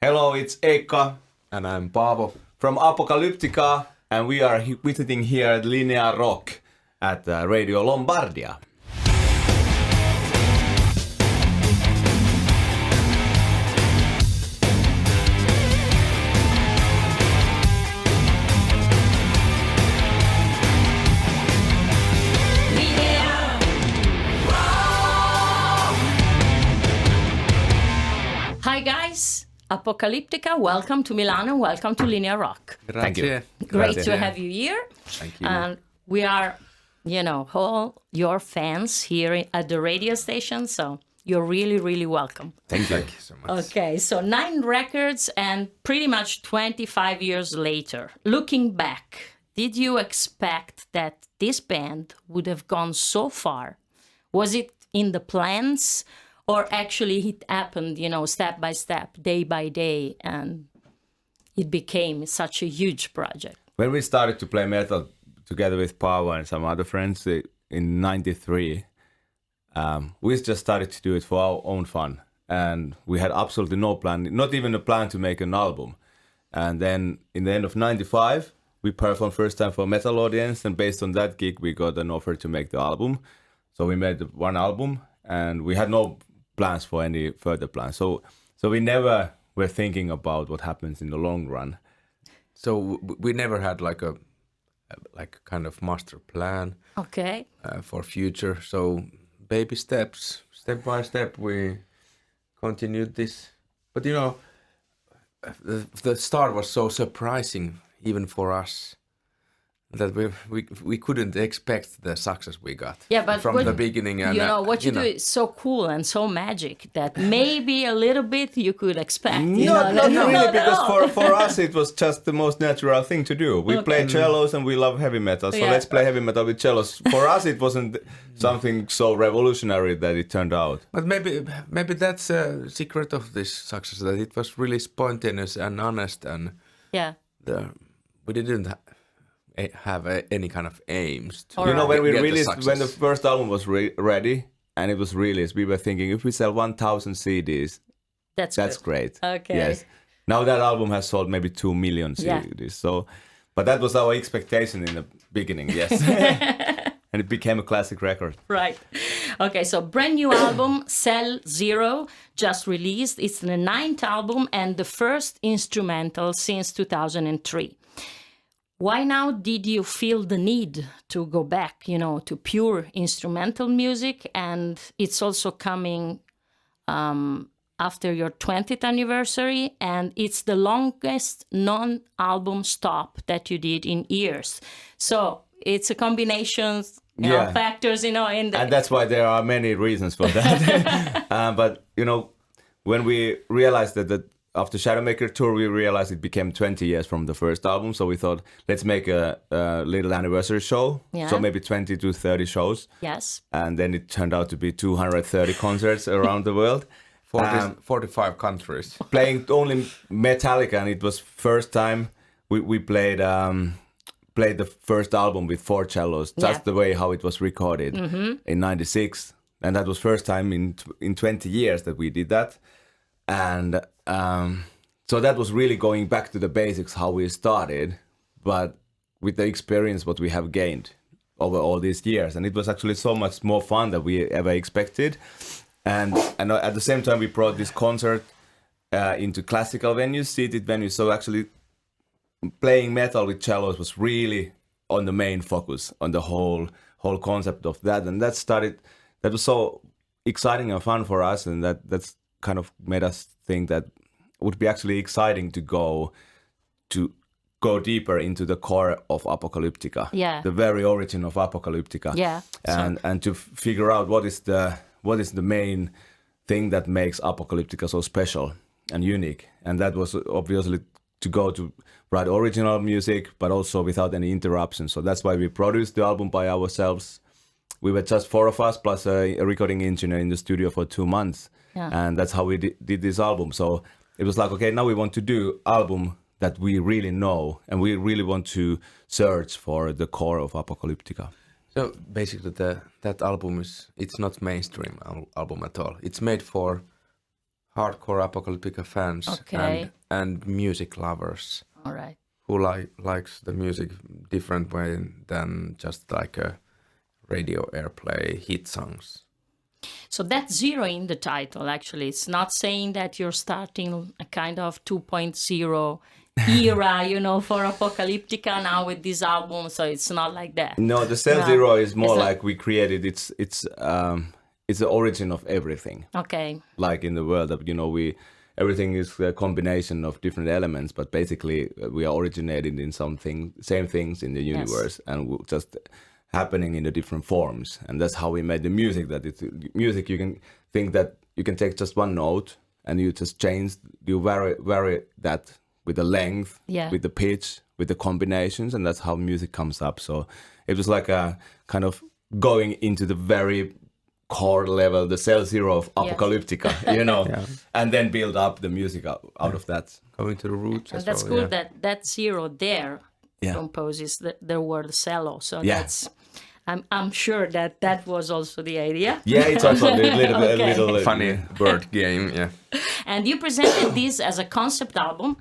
Hello, it's Eicca And I'm Paavo. from Apocalyptica, and we are visiting here at LINEA ROCK at Radio Lombardia. Hi guys, Apocalyptica, welcome to Milano, welcome to LINEA ROCK. Thank you. Great Grazie. to have you here. Thank you. And we are, all your fans here at the radio station, so you're really, really welcome. Thank you. Thank you so much. Okay, so 9 records and pretty much 25 years later. Looking back, did you expect that this band would have gone so far? Was it in the plans? Or actually it happened, step by step, day by day, and it became such a huge project. When we started to play metal together with Paavo and some other friends in '93, we just started to do it for our own fun. And we had absolutely no plan, not even a plan to make an album. And then in the end of '95, we performed first time for a metal audience. And based on that gig, we got an offer to make the album. So we made one album and we had no plans for any further plans. So we never were thinking about what happens in the long run. So we never had like a kind of master plan Okay. for future. So baby steps, step by step, we continued this. But the start was so surprising even for us that we couldn't expect the success we got from the beginning. And what you do is so cool and so magic that maybe a little bit you could expect. Not really, because for us it was just the most natural thing to do. We play cellos and we love heavy metal, so let's play heavy metal with cellos. For us it wasn't something so revolutionary that it turned out. But maybe that's a secret of this success, that it was really spontaneous and honest, and we didn't have any kind of aims to when the first album was ready and it was released, we were thinking if we sell 1,000 CDs, that's great. Okay. Yes. Now that album has sold maybe 2 million CDs. So, but that was our expectation in the beginning. Yes. And it became a classic record. Right. Okay, so brand new album, Cell-0, just released. It's the 9th album and the first instrumental since 2003. Why now did you feel the need to go back, to pure instrumental music? And it's also coming after your 20th anniversary, and it's the longest non-album stop that you did in years. So it's a combination of factors, in the... And that's why there are many reasons for that. But, when we realized that after Shadowmaker Tour, we realized it became 20 years from the first album. So we thought, let's make a little anniversary show. Yeah. So maybe 20 to 30 shows. Yes. And then it turned out to be 230 concerts around the world. 45 countries. Playing only Metallica, and it was first time we played the first album with 4 cellos. Just the way how it was recorded in '96. And that was first time in 20 years that we did that. And so that was really going back to the basics, how we started, but with the experience what we have gained over all these years. And it was actually so much more fun than we ever expected. And at the same time, we brought this concert into classical venues, seated venues. So actually playing metal with cellos was really on the main focus, on the whole concept of that. And that was so exciting and fun for us. And that's kind of made us think that it would be actually exciting to go deeper into the core of Apocalyptica, the very origin of Apocalyptica, and to figure out what is the main thing that makes Apocalyptica so special and unique. And that was obviously to go to write original music, but also without any interruptions. So that's why we produced the album by ourselves. We were just 4 of us plus a recording engineer in the studio for 2 months. Yeah. And that's how we did this album. So it was like, okay, now we want to do album that we really know, and we really want to search for the core of Apocalyptica. So basically that album it's not mainstream album at all. It's made for hardcore Apocalyptica fans and music lovers. All right. Who likes the music different way than just like a radio airplay hit songs. So that's 0 in the title, actually. It's not saying that you're starting a kind of 2.0 era, for Apocalyptica now with this album. So it's not like that. No, the Cell-0 is more like we created. It's the origin of everything. Okay. Like in the world of, everything is a combination of different elements, but basically we are originated in same things in the universe, and just happening in the different forms. And that's how we made the music. That it's music. You can think that you can take just one note and you just you vary that with the length, with the pitch, with the combinations, and that's how music comes up. So it was like a kind of going into the very core level, the Cell-0 of Apocalyptica, and then build up the music out of that. Going to the roots. And that's cool that 0 there composes the word cello. So that's, I'm sure that was also the idea. Yeah, it's also a little funny word game. Yeah. And you presented this as a concept album,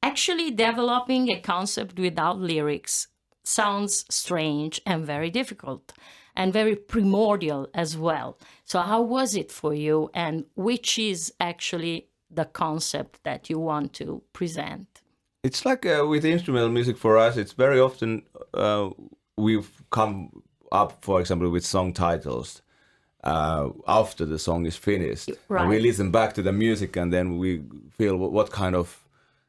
actually developing a concept without lyrics sounds strange and very difficult. And very primordial as well. So how was it for you, and which is actually the concept that you want to present? It's like with instrumental music for us, it's very often we've come up, for example, with song titles after the song is finished. Right. And we listen back to the music and then we feel what kind of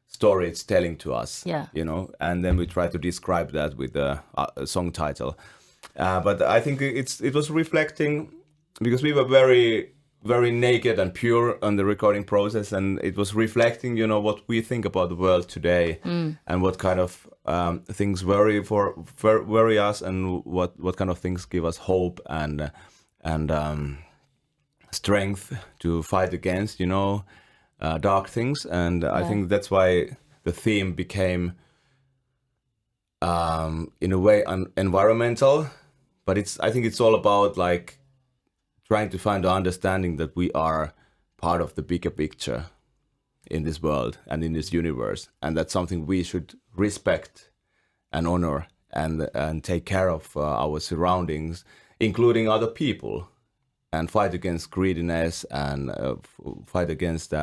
story it's telling to us, and then we try to describe that with a song title. But I think it was reflecting, because we were very, very naked and pure on the recording process, and it was reflecting, what we think about the world today, and what kind of things worry us, and what kind of things give us hope and strength to fight against, dark things. And I think that's why the theme became, in a way, environmental. But I think it's all about like trying to find the understanding that we are part of the bigger picture in this world and in this universe, and that's something we should respect and honor and take care of our surroundings, including other people, and fight against greediness and fight against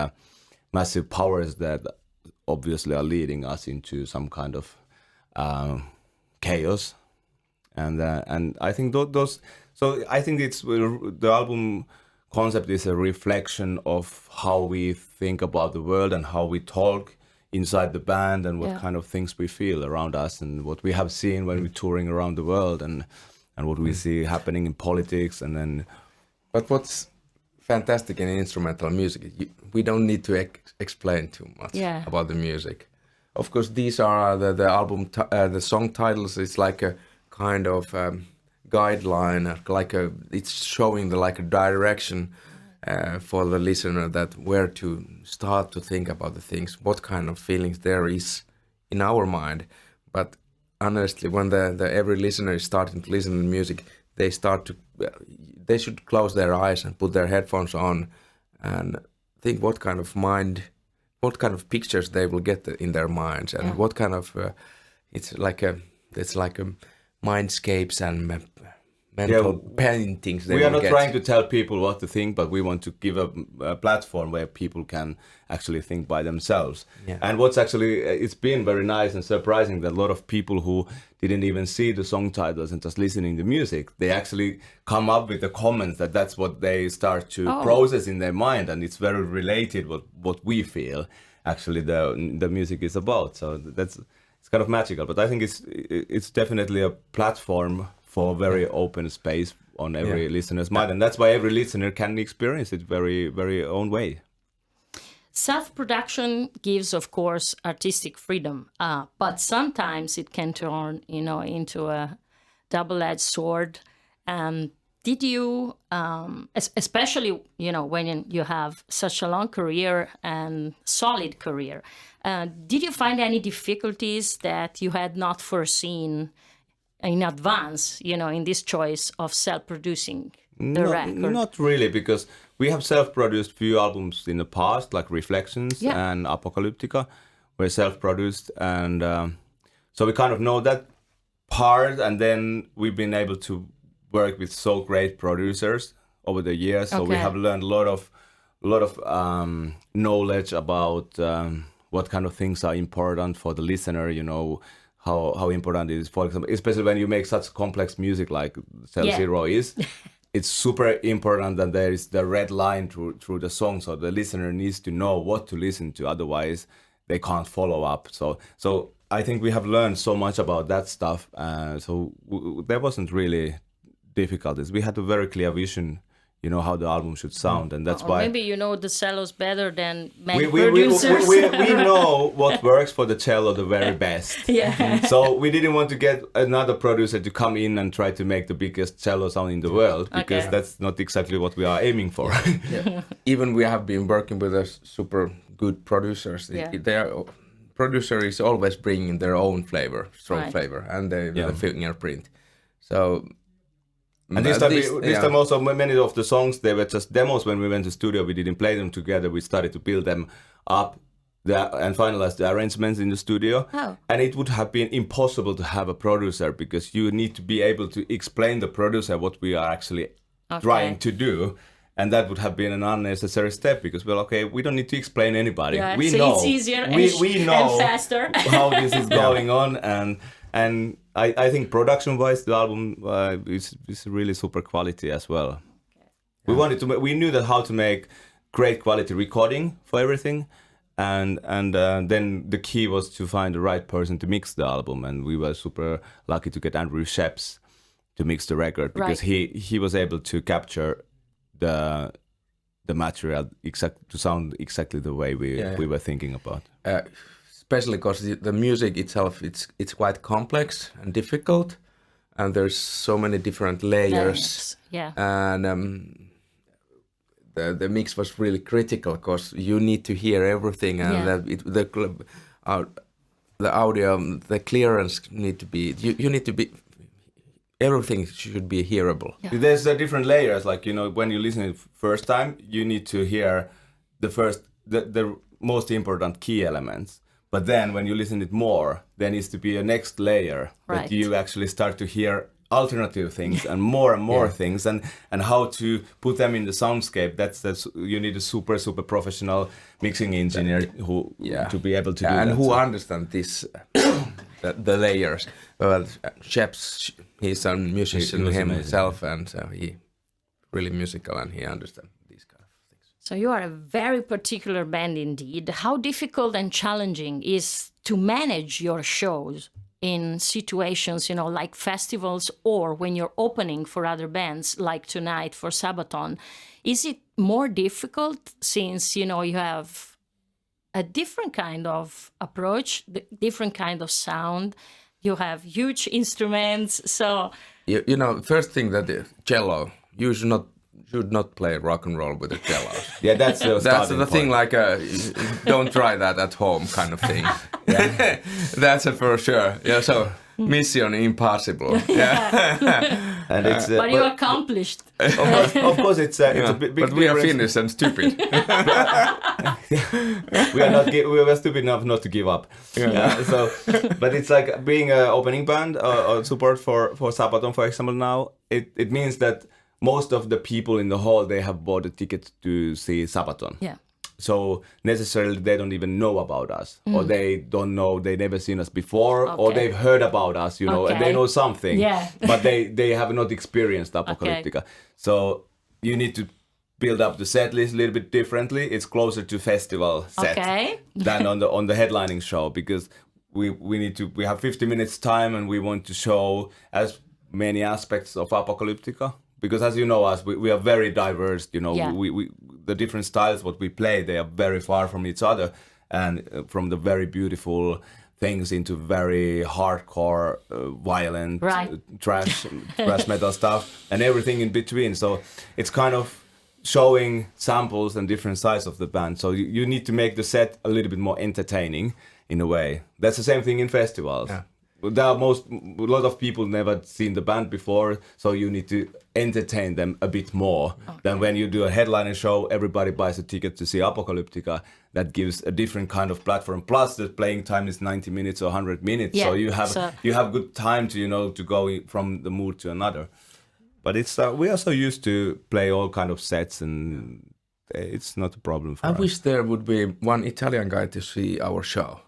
massive powers that obviously are leading us into some kind of chaos. And I think those. So I think the album concept is a reflection of how we think about the world and how we talk inside the band, and what kind of things we feel around us, and what we have seen when we're touring around the world, and what we see happening in politics, and then. But what's fantastic in instrumental music, we don't need to explain too much about the music. Of course, these are the album, the song titles. It's like a kind of guideline, it's showing a direction for the listener, that where to start to think about the things, what kind of feelings there is in our mind. But honestly, when every listener is starting to listen to music, they should close their eyes and put their headphones on and think what kind of pictures they will get in their minds, and what kind of it's like a mindscapes and mental paintings. We are not trying to tell people what to think, but we want to give a platform where people can actually think by themselves. Yeah. And what's actually, it's been very nice and surprising that a lot of people who didn't even see the song titles and just listening to music, they actually come up with the comments that's what they start to process in their mind, and it's very related what we feel actually the music is about. So it's kind of magical, but I think it's definitely a platform for very open space on every listener's mind, and that's why every listener can experience it very, very own way. Self-production gives, of course, artistic freedom, but sometimes it can turn, into a double-edged sword. Did you, especially, when you have such a long career and solid career, did you find any difficulties that you had not foreseen in advance, in this choice of self-producing the record? Not really, because we have self-produced few albums in the past, like Reflections and Apocalyptica, were self-produced, and so we kind of know that part. And then we've been able to work with so great producers over the years, so we have learned a lot of knowledge about what kind of things are important for the listener. You know, how important it is, for example, especially when you make such complex music like Cell-0 is. It's super important that there is the red line through the song, so the listener needs to know what to listen to, otherwise they can't follow up. So I think we have learned so much about that stuff, so there wasn't really difficulties. We had a very clear vision, you know, how the album should sound, and that's why... Maybe you know the cellos better than many producers. We know what works for the cello the very best. So we didn't want to get another producer to come in and try to make the biggest cello sound in the world, because that's not exactly what we are aiming for. Even we have been working with a super good producers. Producer is always bringing their own flavor, strong flavor, and the fingerprint. So... And this time also, many of the songs, they were just demos. When we went to studio, we didn't play them together. We started to build them up and finalize the arrangements in the studio. And it would have been impossible to have a producer, because you need to be able to explain the producer what we are actually trying to do. And that would have been an unnecessary step, because, well, okay, we don't need to explain anybody. We know. It's easier we know and faster. how this is going on. And I think production-wise, the album is really super quality as well. We knew that how to make great quality recording for everything, and then the key was to find the right person to mix the album, and we were super lucky to get Andrew Sheps to mix the record, because he was able to capture the material to sound exactly the way we were thinking about. Especially because the music itself, it's quite complex and difficult, and there's so many different layers. And the mix was really critical, because you need to hear everything, and the audio, the clearance need to be. You need to be. Everything should be hearable. There's different layers. Like, you know, when you listen it first time, you need to hear the most important key elements. But then when you listen it more, there needs to be a next layer that you actually start to hear alternative things and more things, and how to put them in the soundscape. That's you need a super professional mixing engineer who to be able to do that. And who understand this the layers. Well, Sheps, he's a musician himself, and so he really musical, and he understands these kind of things. So you are a very particular band indeed. How difficult and challenging is to manage your shows in situations, you know, like festivals, or when you're opening for other bands, like tonight for Sabaton? Is it more difficult since, you know, you have a different kind of approach, different kind of sound, you have huge instruments, so... You know, first thing that the cello, you should not play rock and roll with a cello. That's the thing, like don't try that at home kind of thing. That's for sure. So mission impossible. And it's, but you accomplished. Of course, it's a big. But we are Finnish and stupid. We were stupid enough not to give up. But it's like being an opening band or support for Sabaton, for example. Now it means that most of the people in the hall, they have bought a ticket to see Sabaton. So necessarily they don't even know about us, or they don't know, they never seen us before, or they've heard about us, you know, and they know something, but they have not experienced Apocalyptica. So you need to build up the set list a little bit differently. It's closer to festival set than on the headlining show, because we have 50 minutes time, and we want to show as many aspects of Apocalyptica. Because as you know us, we are very diverse, you know, we the different styles what we play, they are very far from each other, and from the very beautiful things into very hardcore, violent, trash metal stuff, and everything in between. So it's kind of showing samples and different sides of the band. So you need to make the set a little bit more entertaining in a way. That's the same thing in festivals. a lot of people never seen the band before, so you need to entertain them a bit more than when you do a headliner show. Everybody buys a ticket to see Apocalyptica. That gives a different kind of platform. Plus, the playing time is 90 minutes or 100 minutes, so you have good time to to go from the mood to another. But it's we are so used to play all kind of sets, and it's not a problem for us. I wish there would be one Italian guy to see our show.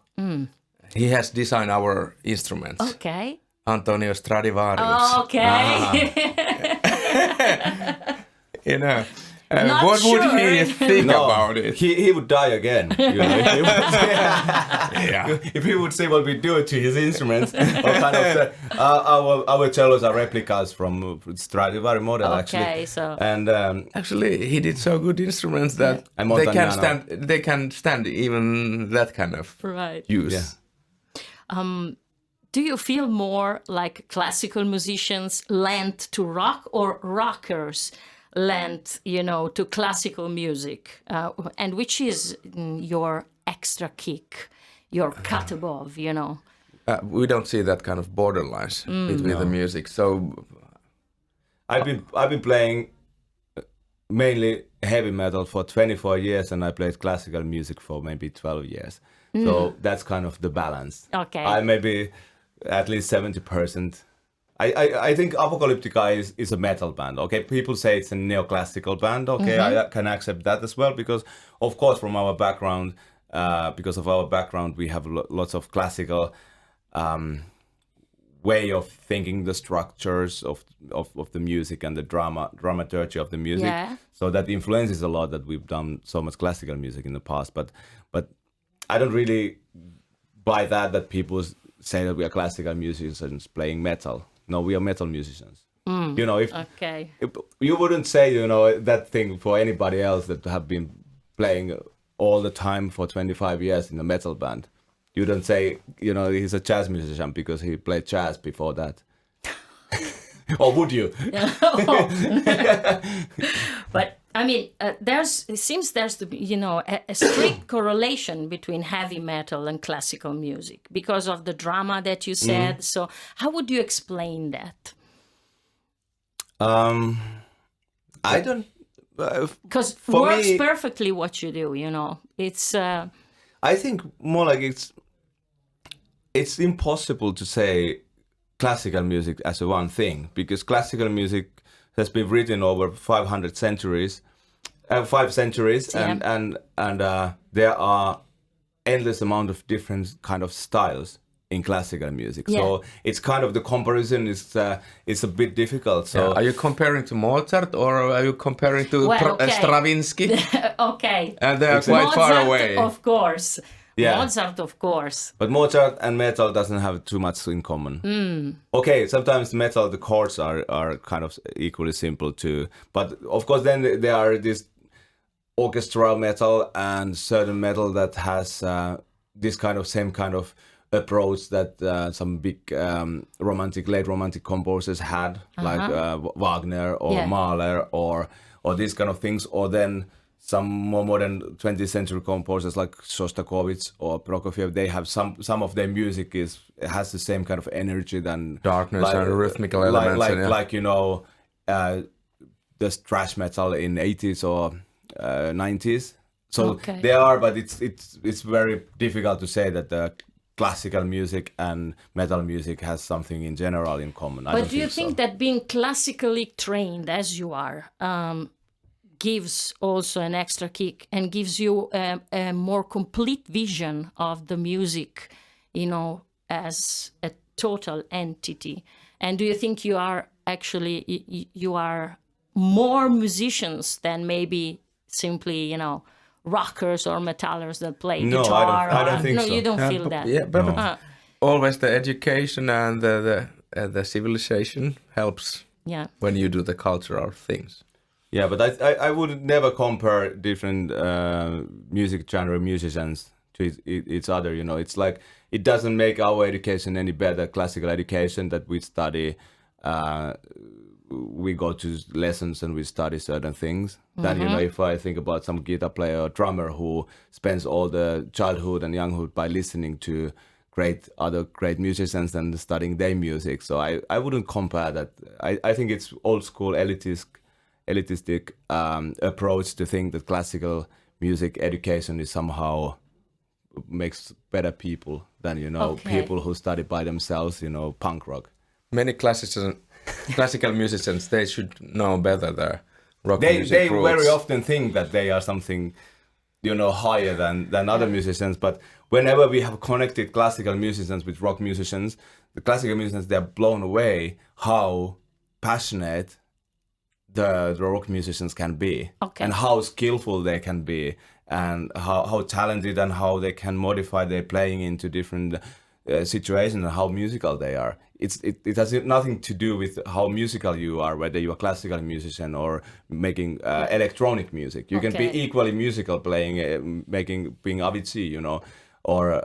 He has designed our instruments. Okay. Antonio Stradivari. Oh, okay. What would he think about it? He would die again. If he would see what we do to his instruments. Our cellos are replicas from Stradivari model, actually. So. And actually, he did so good instruments that they can stand even that kind of use. Yeah. Do you feel more like classical musicians lent to rock, or rockers lent, to classical music? And which is your extra kick, your cut above, We don't see that kind of borderlines between the music. So I've been playing mainly heavy metal for 24 years, and I played classical music for maybe 12 years. So that's kind of the balance. Okay. I maybe at least 70%. I think Apocalyptica is a metal band. Okay, people say it's a neoclassical band. Okay, I can accept that as well, because of course from our background, we have lots of classical way of thinking the structures of the music and the dramaturgy of the music. Yeah. So that influences a lot that we've done so much classical music in the past. But I don't really buy that people say that we are classical musicians playing metal. No, we are metal musicians. If you wouldn't say, that thing for anybody else that have been playing all the time for 25 years in a metal band. You don't say, he's a jazz musician because he played jazz before that. Or would you? But I mean, it seems there's a strict correlation between heavy metal and classical music because of the drama that you said. So how would you explain that? I don't. Because works perfectly what you do. It's. I think more like it's impossible to say classical music as a one thing, because classical music has been written over 5 centuries, and there are endless amount of different kind of styles in classical music. Yeah. So it's kind of the comparison is a bit difficult. So are you comparing to Mozart or are you comparing to Stravinsky? Okay. And they are quite far away. Of course. Yeah. Mozart, of course. But Mozart and metal doesn't have too much in common. Okay, sometimes metal, the chords are kind of equally simple too. But of course then there are this orchestral metal and certain metal that has this kind of same kind of approach that some big late romantic composers had, like Wagner or Mahler or these kind of things, or then some more modern 20th century composers like Shostakovich or Prokofiev. They have some of their music has the same kind of energy than darkness and rhythmical elements, the thrash metal in 80s or 90s. So they are, but it's very difficult to say that the classical music and metal music has something in general in common. But do you think that being classically trained as you are gives also an extra kick and gives you a more complete vision of the music, as a total entity? And do you think you are actually you are more musicians than maybe simply rockers or metallers that play guitar? I don't think so. No, you don't feel that. Yeah, but always the education and the civilization helps. Yeah. When you do the cultural things. Yeah, but I would never compare different music genre musicians to each other. It's like it doesn't make our education any better. Classical education that we study, we go to lessons and we study certain things. Then if I think about some guitar player or drummer who spends all the childhood and younghood by listening to other great musicians and studying their music. So I wouldn't compare that. I think it's old school elitistic approach to think that classical music education is somehow makes better people than people who study by themselves, punk rock. Many classical musicians, they should know better their rock music They roots. very often think that they are something higher than other musicians, but whenever we have connected classical musicians with rock musicians, the classical musicians, they're blown away how passionate the rock musicians can be, and how skillful they can be, and how talented and how they can modify their playing into different situations and how musical they are. It has nothing to do with how musical you are, whether you're a classical musician or making electronic music. You can be equally musical playing, being Avicii, or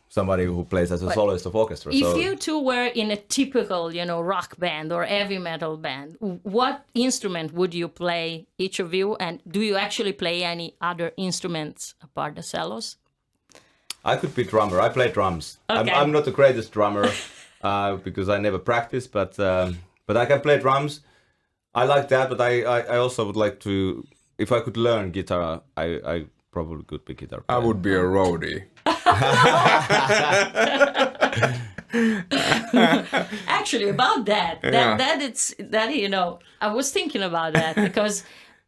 somebody who plays as a soloist of orchestra. If you two were in a typical, rock band or heavy metal band, what instrument would you play, each of you? And do you actually play any other instruments apart the cellos? I could be drummer. I play drums. Okay. I'm not the greatest drummer because I never practice, but I can play drums. I like that, but I also would like to. If I could learn guitar, I probably could be guitar player. I would be a roadie. Actually, about that, I was thinking about that because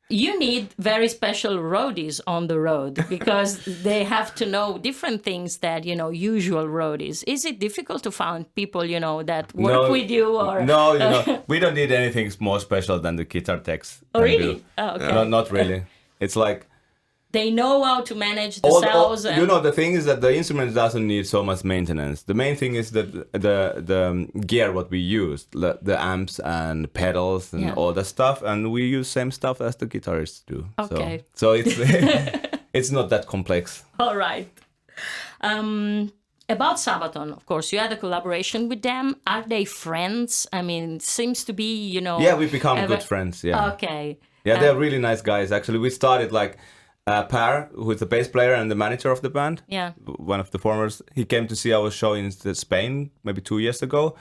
you need very special roadies on the road because they have to know different things that usual roadies. Is it difficult to find people that work with you? Or no, we don't need anything more special than the guitar techs. Oh, really? Oh, okay. No, not really. It's like they know how to manage the cells. The thing is that the instrument doesn't need so much maintenance. The main thing is that the gear what we use, the amps and pedals and all that stuff, and we use same stuff as the guitarists do. Okay. So it's it's not that complex. All right. About Sabaton, of course, you had a collaboration with them. Are they friends? I mean, it seems to be, Yeah, we've become good friends. Yeah. Okay. Yeah, they're really nice guys. Actually, we started like. Per, who is the bass player and the manager of the band, one of the formers, he came to see our show in Spain maybe 2 years ago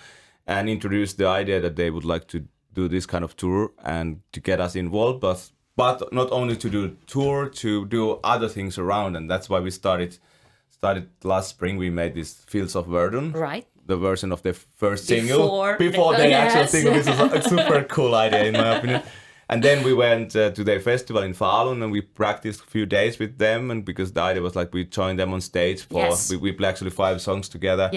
and introduced the idea that they would like to do this kind of tour and to get us involved, but not only to do tour, to do other things around. And that's why we started last spring. We made this Fields of Verdun, right? The version of their first single. Before the actual single. This is a super cool idea in my opinion. And then we went to their festival in Falun and we practiced a few days with them. And because the idea was like we joined them on stage we play actually 5 songs together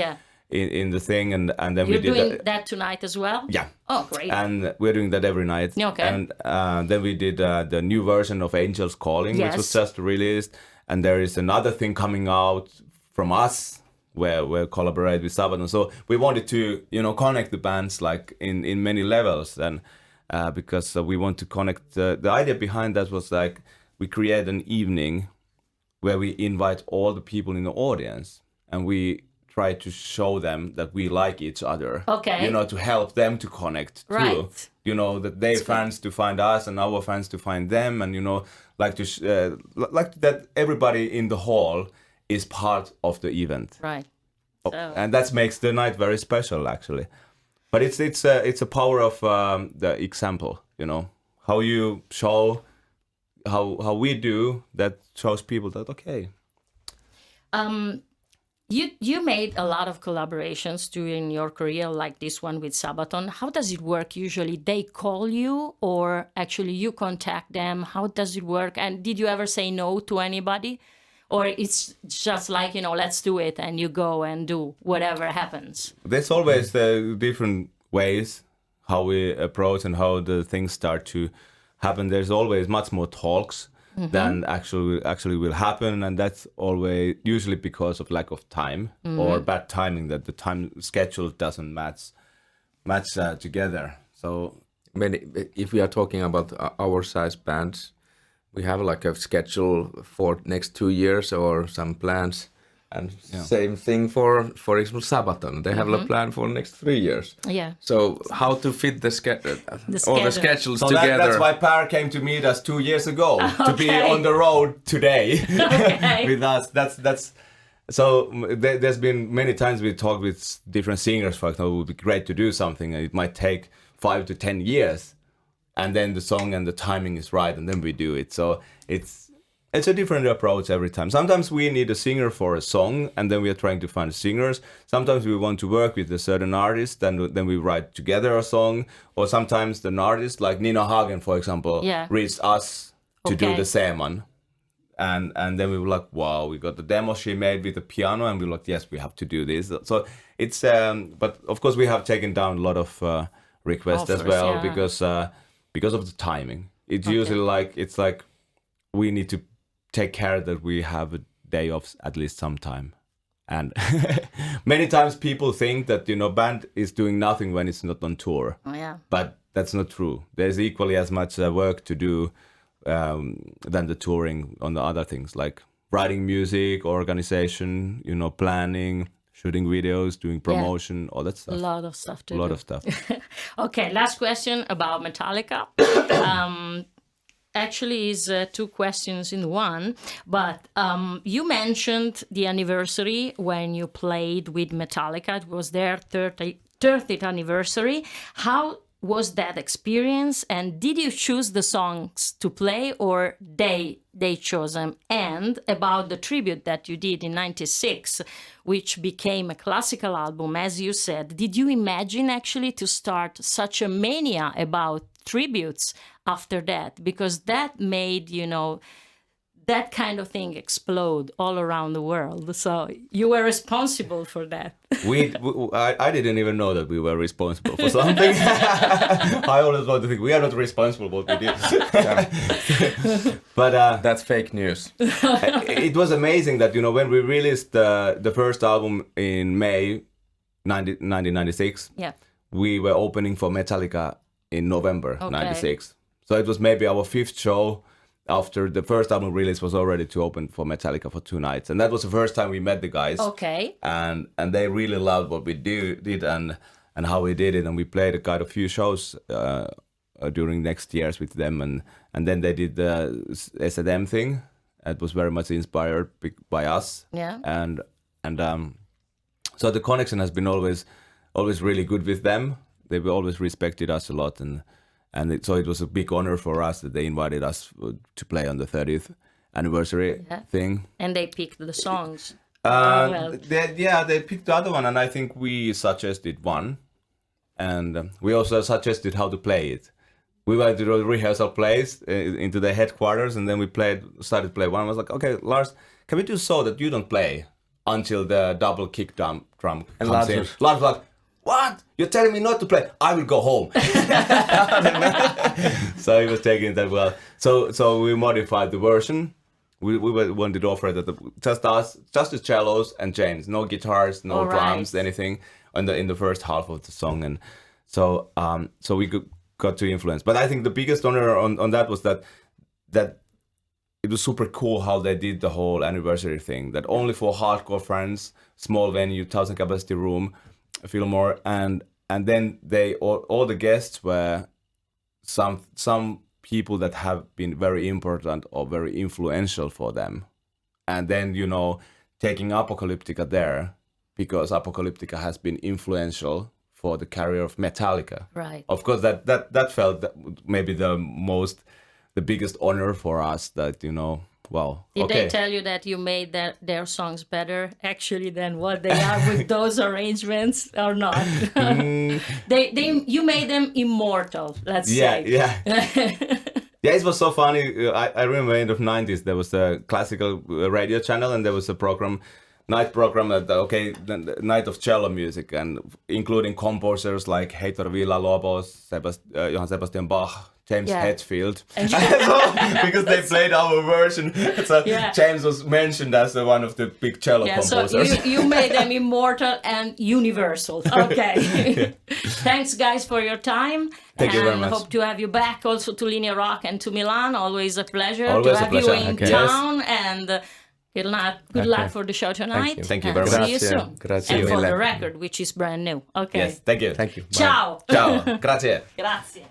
in the thing. And then we did doing that tonight as well? Yeah. Oh, great. And we're doing that every night. Okay. And then we did the new version of Angels Calling, which was just released. And there is another thing coming out from us where we collaborate with Sabaton. So we wanted to, connect the bands like in many levels. And because we want to connect. The idea behind that was like we create an evening where we invite all the people in the audience and we try to show them that we like each other. Okay. To help them to connect too. Right. That their fans to find us and our fans to find them, and like that everybody in the hall is part of the event. Right. So. And that makes the night very special, actually. But it's a power of the example, how you show how we do that shows people that okay. You made a lot of collaborations during your career, like this one with Sabaton. How does it work usually? They call you, or actually you contact them? How does it work? And did you ever say no to anybody? Or it's just like, let's do it and you go and do whatever happens. There's always different ways how we approach and how the things start to happen. There's always much more talks than actually will happen. And that's always usually because of lack of time or bad timing, that the time schedule doesn't match together. So if we are talking about our size bands, we have like a schedule for next 2 years or some plans, and same thing for example Sabaton. They have a plan for next 3 years. Yeah. So how to fit all the schedules together? That's why Per came to meet us 2 years ago to be on the road today with us. That's So there's been many times we talked with different singers, for example, it would be great to do something, and it might take 5 to 10 years, and then the song and the timing is right, and then we do it. So it's a different approach every time. Sometimes we need a singer for a song, and then we are trying to find singers. Sometimes we want to work with a certain artist, and then we write together a song. Or sometimes an artist, like Nina Hagen, for example, reached us to do the Seemann. And then we were like, wow, we got the demo she made with the piano, and we were like, yes, we have to do this. So it's, but of course we have taken down a lot of requests as well, because of the timing. It's usually like, it's like we need to take care that we have a day off at least sometime. And many times people think that, you know, band is doing nothing when it's not on tour. Oh, yeah. But that's not true. There's equally as much work to do than the touring on the other things, like writing music, organization, you know, planning, shooting videos, doing promotion, all that stuff. A lot of stuff to do. A lot of stuff. Okay, last question about Metallica. Actually is 2 questions in one, but you mentioned the anniversary when you played with Metallica. It was their 30th anniversary. How was that experience, and did you choose the songs to play, or they chose them? And about the tribute that you did in '96, which became a classical album, as you said, did you imagine actually to start such a mania about tributes after that? Because that made, you know, that kind of thing explode all around the world. So you were responsible for that. I didn't even know that we were responsible for something. I always want to think we are not responsible for what we did. But that's fake news. It was amazing that, you know, when we released the first album in May 1996, we were opening for Metallica in November 96. So it was maybe our 5th show after the first album release was already to open for Metallica for 2 nights. And that was the first time we met the guys. Okay. And they really loved what we did and how we did it. And we played quite a few shows during next years with them. And then they did the SDM thing. It was very much inspired by us. Yeah. And so the connection has been always really good with them. They've always respected us a lot, so it was a big honor for us that they invited us to play on the 30th anniversary thing. And they picked the songs. They picked the other one, and I think we suggested one, and we also suggested how to play it. We went to the rehearsal place into the headquarters, and then we started play one. I was like, okay, Lars, can we do so that you don't play until the double kick drum and comes in? Lars was like, what? You're telling me not to play? I will go home. So he was taking that well. So we modified the version. We wanted to offer that just the cellos and James, no guitars, no drums, anything in the first half of the song, and so we got to influence. But I think the biggest honor on that was that it was super cool how they did the whole anniversary thing. That only for hardcore fans, small venue, 1,000 capacity room, Fillmore, and then they all the guests were some people that have been very important or very influential for them, and then, you know, taking Apocalyptica there, because Apocalyptica has been influential for the career of Metallica. Right. Of course, that felt maybe the biggest honor for us, that, you know. Wow. Did they tell you that you made their songs better actually than what they are with those arrangements, or not? You made them immortal, let's say. Yeah. Yeah, it was so funny. I remember in the 90s there was a classical radio channel, and there was a night program the night of cello music, and including composers like Heitor Villa-Lobos, Johann Sebastian Bach, James Hetfield, because they played our version. So James was mentioned as one of the big cello composers. So you made them immortal and universal. Okay. Thanks, guys, for your time. Thank you very much. Hope to have you back also to LINEA ROCK and to Milan. Always a pleasure to have you in town. And good luck for the show tonight. Thank you very much. See you soon. Grazie. And for the record, which is brand new. Okay. Yes, thank you. Thank you. Ciao. Ciao. Grazie. Grazie.